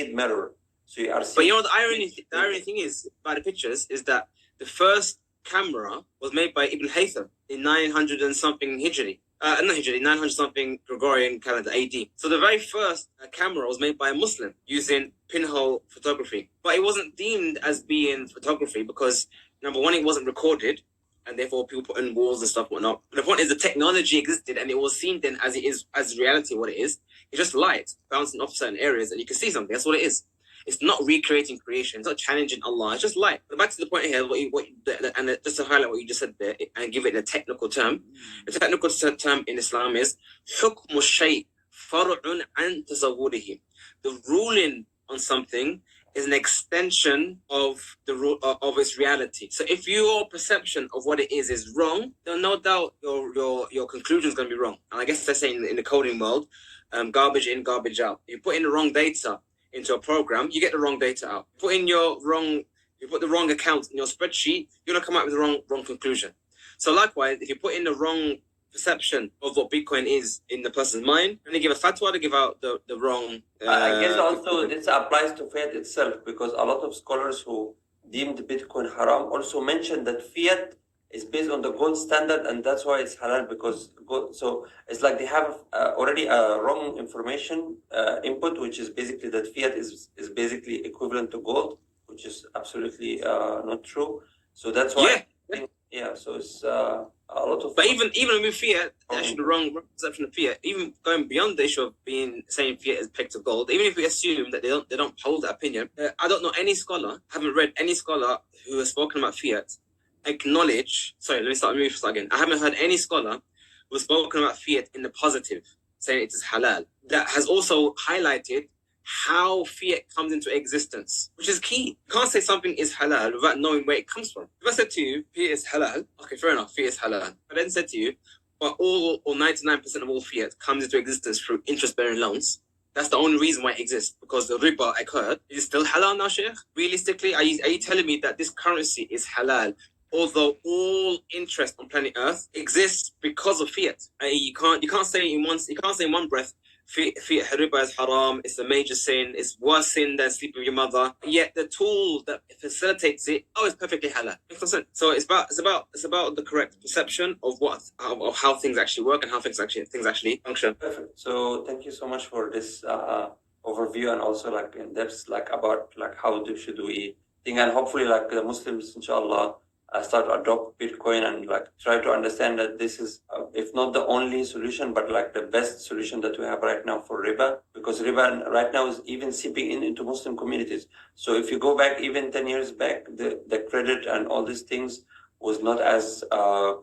mirror. So you are But you know the irony thing is about the pictures is that the first camera was made by Ibn Haytham in 900 and something Hijri. Not Hijri, 900 something Gregorian calendar AD. So the very first camera was made by a Muslim using pinhole photography. But it wasn't deemed as being photography because, number one, it wasn't recorded, and therefore people put in walls and stuff and whatnot. But the point is the technology existed and it was seen then as it is, as reality what it is. It's just light bouncing off certain areas and you can see something. That's what it is. It's not recreating creation. It's not challenging Allah. It's just light. But back to the point here, and just to highlight what you just said there and give it a technical term. The technical term in Islam is حُكْمُ الشَّيْء فَرْعٌ عَنْ تَصَوُّرِهِ. The ruling on something is an extension of of its reality. So if your perception of what it is wrong, then no doubt your conclusion is going to be wrong. And I guess they're saying in the coding world, garbage in, garbage out. You put in the wrong data into a program, you get the wrong data out. You put the wrong account in your spreadsheet, you're gonna come out with the wrong conclusion. So likewise, if you put in the wrong perception of what Bitcoin is in the person's mind, and they give a fatwa to give out the wrong. I guess also this applies to fiat itself, because a lot of scholars who deemed Bitcoin haram also mentioned that fiat is based on the gold standard, and that's why it's halal, because gold. So it's like they have already a wrong information input, which is basically that fiat is basically equivalent to gold, which is absolutely not true. So that's why. Yeah. So it's a lot of. But even with fiat, actually the wrong perception of fiat, even going beyond the issue of saying fiat is pegged to gold, even if we assume that they don't hold that opinion, I don't know any scholar, haven't read any scholar who has spoken about fiat acknowledge. Sorry, let me start again. I haven't heard any scholar who has spoken about fiat in the positive, saying it is halal, that has also highlighted how fiat comes into existence, which is key. You can't say something is halal without knowing where it comes from. If I said to you, fiat is halal, okay, fair enough, fiat is halal. I then said to you, but all or 99% of all fiat comes into existence through interest-bearing loans. That's the only reason why it exists, because the riba I heard is still halal now, Sheikh. Realistically, are you telling me that this currency is halal, although all interest on planet Earth exists because of fiat? You can't say in one breath fiat riba is haram, it's a major sin, it's worse sin than sleeping with your mother. Yet the tool that facilitates it, it's perfectly halal. So it's about the correct perception of how things actually work and how things actually function. Perfect. So thank you so much for this overview, and also in depth about how should we think, and hopefully the Muslims, inshallah, start to adopt Bitcoin and try to understand that this is, if not the only solution, but the best solution that we have right now for riba, because riba right now is even seeping into Muslim communities. So if you go back even 10 years back, the credit and all these things was not as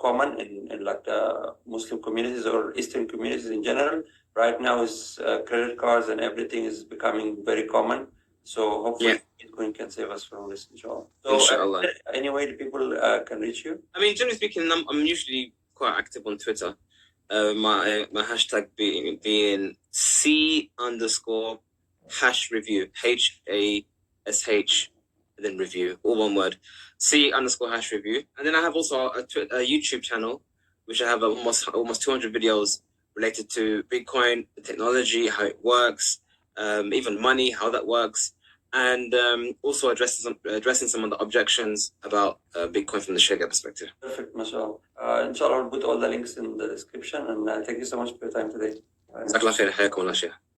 common in the Muslim communities or Eastern communities in general. Right now is credit cards and everything is becoming very common. So hopefully Bitcoin can save us from this, inshallah. So inshallah. Anyway, the people can reach you? I mean, generally speaking, I'm usually quite active on Twitter. My hashtag being C_hash review, HASH, and then review, all one word, C_hash review. And then I have also a YouTube channel, which I have almost 200 videos related to Bitcoin, the technology, how it works, even money, how that works, and also addressing some of the objections about Bitcoin from the Sharia perspective. Perfect, mashallah. Inshallah, I'll put all the links in the description, and thank you so much for your time today.